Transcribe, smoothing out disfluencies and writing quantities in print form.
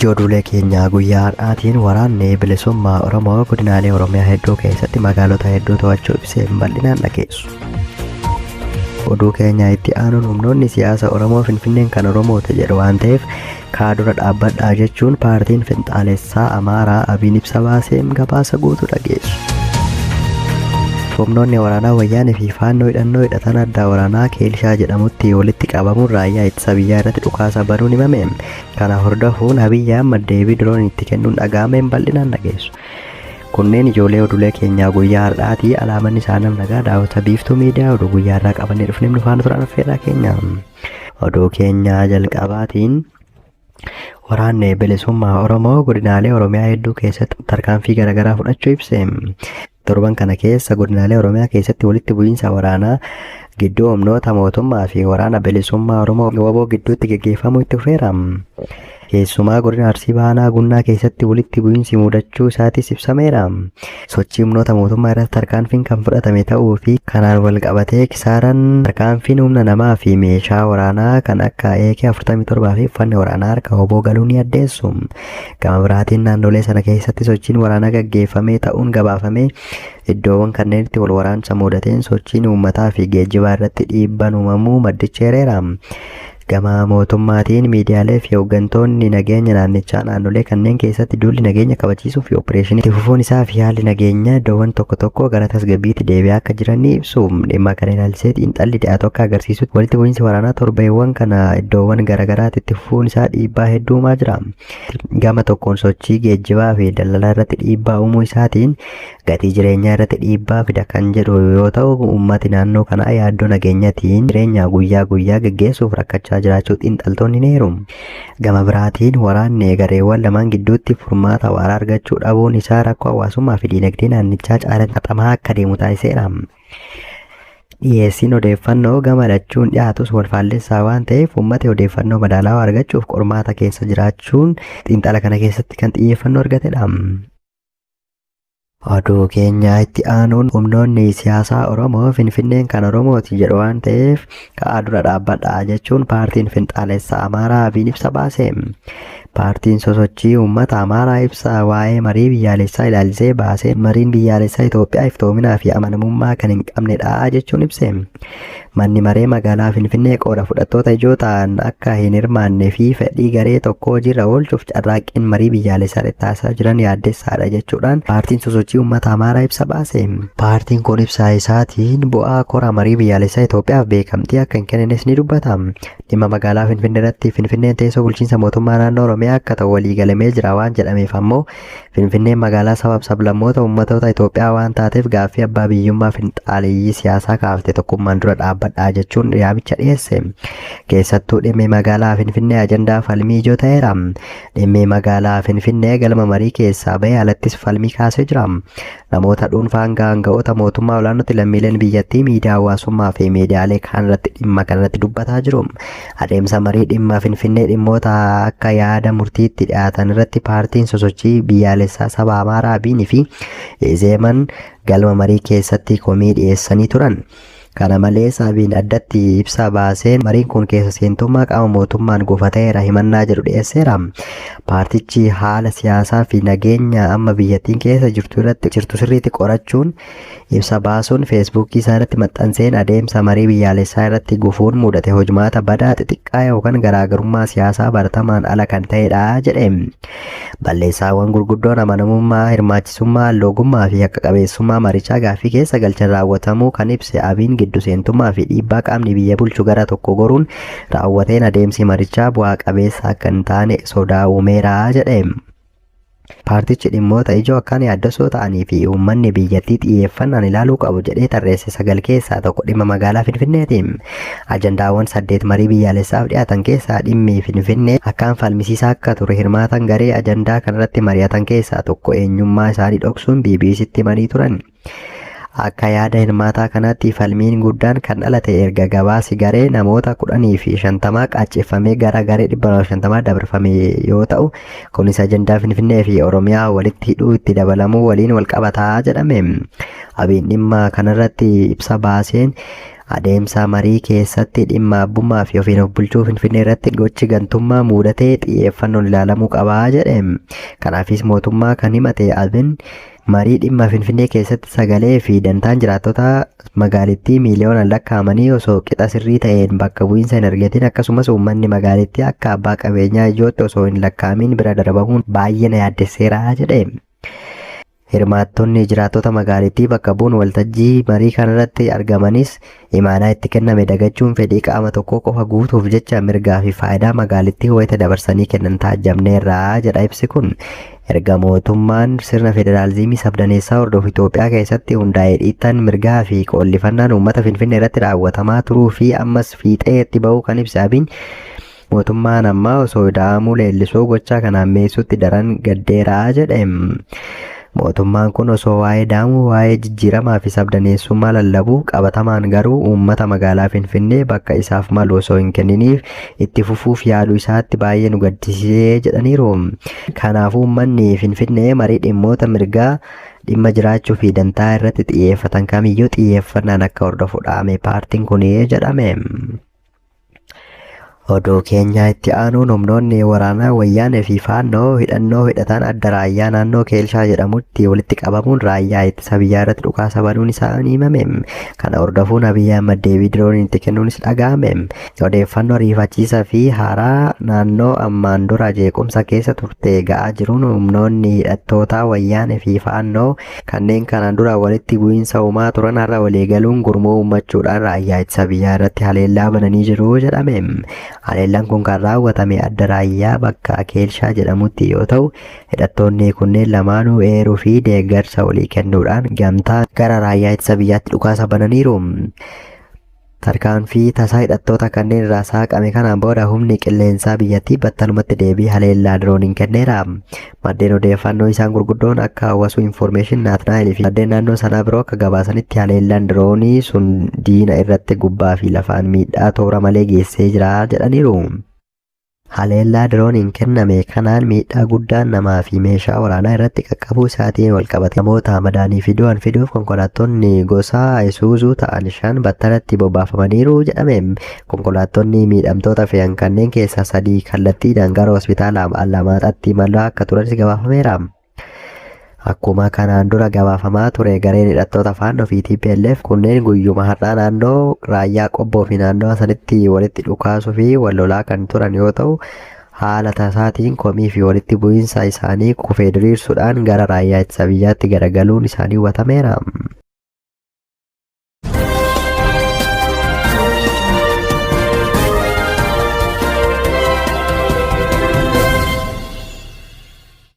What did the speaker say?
Ijoollee keenya guyyaa har'aatiin waraanni bilisummaa Oromoo godinaalee Oromiyaa hedduu keessatti magaalota hedduu to'achuu ibsee bal'inaan dhageessu. Oduu keenya itti aanuun humnoonni siyaasa Oromoo Finfinneen kan Oromooti jedhu waan ta'eef kaadura dhaabbadhaa jechuun paartiin finxaalessaa Amaaraa Abiin ibsa baaseen gabaasa guutuu dhageessu. Humnoonni waraanaa wayyaanee fi faannoo hidhatan addaa waraanaa Keelishaa jedhamutti walitti qabamuun raayyaa ittisa biyyaa irratti dhukaasa banuun himame. Kana hordofuun Abiyyi Ahmad deebii diroon itti kennuun dhaga'ameen bal'inaan dhageessu. Kunneen ijoollee oduulee keenyaa guyyaa har'aatii alaamanni isaanii nagaa daawwata biiftuu miidiyaa oduu guyyaa har'aa qabannee dhufnee nu faana turan affeerraa keenya. Oduu keenyaa jalqabaatiin waraanni bilisummaa Oromoo godinaalee Oromiyaa hedduu keessatti tarkaanfii garaagaraa fudhachuu ibse. Torban kana keessa godinaalee Oromiyaa keessatti walitti bu'iinsa waraanaa gidduu humnoota mootummaa fi waraana bilisummaa Oromoo WBO gidduutti gaggeeffamu itti fufeera. Keessumaa godina Arsii Baanaa Gunnaa keessatti walitti bu'iinsi mudachuu isaatis ibsameera. Sochii humnoota mootummaa irratti tarkaanfiin kan fudhatame ta'uu fi kanaan wal qabatee kisaaran tarkaanfiin humna namaa fi meeshaa waraanaa kan akka AK-47 fi uffanni waraanaa harka WBO galuu ni addeessu. Gama biraatiin naannolee sana keessatti sochiin waraanaa gaggeeffamee ta'uun gabaafame. Iddoowwan kanneenitti wal waraansa mudateen sochiin uummataa fi geejjibaa irratti dhiibbaan uumamuu maddicheereera. Gama mootummaatiin miidiyaalee fi hooggantoonni nageenya naannichaa naannolee kanneen keessatti duulli nageenya kabachiisuu fi opereeshinii itti fufuun isaa fi haalli nageenya iddoowwan tokko tokko gara tasgabbiitti deebi'aa akka jiran ni ibsu. Dhimma kana ilaalchisee xiinxalli dhiyaatu akka agarsiisutti walitti bu'iinsi waraanaa torbeewwan kana iddoowwan garaagaraatti itti fufuun isaa dhiibbaa hedduu uumaa jira. Gama tokkoon sochii geejjibaa fi daldalaa irratti dhiibbaa uumuu isaatiin gatii jireenyaa irratti dhiibbaa fida kan jedhu yoo ta'u, uummati naannoo kanaa yaaddoo nageenyaatiin jireenya guyyaa guyyaa gaggeessuuf rakkachaa jiraachuu xiinxaltoonni ni heeru. Gama biraatiin waraanni gareewwan lamaan gidduutti furmaata waaraa argachuu dhabuun isaa rakkoo hawaasummaa fi diinagdee naannichaa caalatti haxamaa akka deemu taasiseera. Dhiyeessiin odeeffannoo gama lachuun dhiyaatus wal faallessaa waan ta'eef uummati odeeffannoo madaalawaa argachuuf qormaata keessa jiraachuun xiinxala kana keessatti kan xiyyeeffannoo argatedha. Oduu keenya itti aanuun humnoonni siyaasaa Oromoo Finfinneen kan Oromooti jedhu waan ta'eef ka'aa dura dhaabbadhaa jechuun paartiin finxaalessaa Amaaraa Abiin ibsa baase. Paartiin sosochii uummata Amaaraa ibsa waa'ee marii biyyaalessaa ilaalchisee baasee mariin biyyaalessaa Itoophiyaa iftoominaa fi amanamummaa kan hin qabnedha jechuun ibse. Manni maree magaalaa Finfinnee qooda fudhattoota ijoo ta'an akka hin hirmaannee fi fedhii garee tokko hojiirra oolchuuf carraaqqiin marii biyyaalessaa taasisaa jiran yaaddessaadha jechuudhaan paartiin sosochii uummata Amaaraa ibsa baase. Paartiin kun ibsa isaatiin bu'aa kora marii biyyaalessaa Itoophiyaaf beekamtii akka hin kennines ni dubbata. Dhimma magaalaa Finfinnee irratti Finfinneen teessoo bulchiinsa mootummaa naannoo Oromiyaa akka ta'u walii galamee jira waan jedhameef ammoo Finfinneen magaalaa sabaaf sablammoota uummattoota Itoophiyaa waan taateef gaaffii abbaa biyyummaa finxaaleeyyii siyaasaa kaafte tokkummaan dura dhaabbadhaa jechuun yaamicha dhiyeesse. Keessattuu dhimmi magaalaa Finfinnee ajandaa falmii ijoo ta'eera. Dhimmi magaalaa Finfinnee galma marii keessaa bahee alattis falmii kaasee jira. Namoota dhuunfaan gaanga'oota mootummaa olaanootti lammiileen biyyattii miidiyaa hawaasummaa fi miidiyaalee kaan irratti dhimma kanarratti dubbataa jiru. Adeemsa marii dhimma Finfinnee dhimmoota akka yaada murtiitti dhiyaatan irratti paartiin sosochii biyyaalessaa saba Amaaraa Abiinii fi Izeeman galma marii keessatti komii dhiyeessanii turan. Kana malees Abiin addatti ibsa baaseen mariin kun keessa seentummaa qaama mootummaan gufateera himannaa jedhu dhiyeesseera. Paartichi haala siyaasaa fi nageenya amma biyyattiin keessa jirtu sirriitti qorachuun ibsa baasuun feesbuukii isaa irratti maxxanseen adeemsa marii biyyaalessaa irratti gufuun mudate hojmaata badaa xixiqqaa yookaan garaagarummaa siyaasaa baratamaan ala kan ta'edha jedhe. Balleessaawwan gurguddoon amanamummaa, hirmaachisummaa, loogummaa fi haqa qabeessummaa marichaa gaaffii keessa galchan raawwatamuu kan ibse Abiin giddu seentummaa fi dhiibbaa qaamni biyya bulchu gara tokko goruun raawwateen adeemsi marichaa bu'aa qabeessa akka hin taane sodaa uumeera jedhe. Paartichi dhimmoota ijoo akkaan yaaddessoo ta'anii fi uummanni biyyattii xiyyeeffannaan ilaaluu qabu jedhee tarreesse 9 keessaa tokko dhimma magaalaa Finfinneeti. Ajandaawwan 8 marii biyyaalessaaf dhiyaatan keessaa dhimmi Finfinnee akkaan falmisiisaa akka ture hirmaatan garee ajandaa kanarratti mari'atan keessaa tokko eenyummaa isaanii dhoksuun BBC'tti himanii turan. Akka yaada hirmaataa kanatti falmiin guddaan kan dhalate erga gabaasi garee namoota 10 fi 50 qaaceffamee gara garee 150 dabarfame yoo ta'u, kunis ajandaa Finfinnee fi Oromiyaa walitti hidhuu itti dabalamuu waliin wal qabataa jedhame. Abiin dhimma kanarratti ibsa baaseen Adeemsa marii keessatti dhimma abbummaa fi ofiin of bulchuu Finfinnee irratti gochi gantummaa muudatee xiyyeeffannoon ilaalamuu qabaa jedhe. Kanaafis mootummaa kan himate Abiin marii dhimma Finfinnee keessatti sagalee fi dantaan jiraattota magaalittii miiliyoonaan lakkaa'amanii osoo qixa sirrii ta'een bakka bu'iinsa hin argatin akkasumas uummanni magaalittii akka abbaa qabeenyaa ijootti osoo hin lakkaa'amin bira darbamuun baay'ee na yaaddesseera jedhe. Hirmaattonni jiraattota magaalittii bakka bu'uun waltajjii marii kanarratti argamanis imaanaa itti kenname dagachuun fedhii qaama tokko qofa guutuuf jecha mirgaa fi faayidaa magaalittii wayita dabarsanii kennan taajjabneerra jedha ibsi kun. Erga mootummaan sirna federaalizimii sabdaneessaa hordofu Itoophiyaa keessatti hundaa'ee dhiittaan mirgaa fi qollifannaan uummata Finfinnee irratti raawwatamaa turuu fi ammas fiixee itti ba'uu kan ibse Abiin mootummaan ammaa osoo da'amuu leellisuu gochaa kanaan meessuutti daran gaddeeraa jedhe. Mootummaan kun osoo waa'ee daamuu waa'ee jijjiiramaa fi sabdaneessummaa lallabuu qabatamaan garuu uummata magaalaa Finfinnee bakka isaaf malu osoo hin kenniniif itti fufuuf yaaduu isaatti baay'ee nu gaddisiisee jedhaniiru. Kanaafuu uummanni Finfinnee marii dhimmoota mirgaa dhimma jiraachuu fi dantaa irratti xiyyeeffatan kamiyyuu xiyyeeffannaan akka hordofu dhaame paartiin kun jedhame. Oduu keenya itti aanuun humnoonni waraanaa wayyaanee fi faannoo hidhannoo hidhatan adda raayyaa naannoo Keelshaa jedhamutti walitti qabamuun raayyaa ittisa biyyaa irratti dhukaasa banuun isaanii himame. Kana hordofuun Abiyyi Ahmad deebii dirooniin itti kennuunis dhaga'ame. Odeeffannoo ariifachiisaa fi haaraa naannoo ammaan dura jeequmsa keessa turte ga'aa jiruun humnoonni hidhattoota wayyaanee fi faannoo kanneen kanaan dura walitti bu'iinsa uumaa turan har'a waliigaluun gurmuu uummachuudhaan raayyaa ittisa biyyaa irratti haleellaa bananii jiru jedhame. Haleellaan kun kan raawwatame adda raayyaa bakka Keelshaa jedhamutti yoo ta'u hidhattoonni kunneen lamaanuu eeruu fi deeggarsa walii kennuudhaan gamtaan gara raayyaa ittisa biyyaatti dhukaasa bananiiru. Tarkaanfii tasaa hidhattoota kanneen irraa saaqame kanaan booda humni qilleensaa biyyattii battalumatti deebii haleellaa dirooniin kenneera. Maddeen odeeffannoo isaan gurguddoon akka Hawwasuu Information Naatnaayil fi maddeen naannoo sanaa biroo akka gabaasanitti haleellaan diroonii sun diina irratti gubbaa fi lafaan miidhaa toora malee geessee jira jedhaniiru. Haleellaa dirooniin kenname kanaan miidhaa guddaan namaa fi meeshaa waraanaa irratti qaqqabuu isaatiin walqabate namoota madaanii fi du'an fiduuf konkolaattonni gosa Isuuzuu ta'an 5 battalatti bobbaafamaniiru jedhame. Konkolaattonni miidhamtoota fe'an kanneen keessaa 3 kallattiidhaan gara hospitaala Alamaataatti imalaa akka turanis gabaafameera. Akkuma kanaan dura gabaafamaa ture gareen hidhattoota faannoo fi TPLF kunneen guyyuma har'aa naannoo raayyaa qobboo fi naannoo sanitti walitti dhukaasuu fi wal lolaa kan turan yoo ta'u haala tasaatiin komii fi walitti bu'iinsa isaanii kufee diriirsuudhaan gara raayyaa ittisa biyyaatti garagaluun isaanii hubatameera.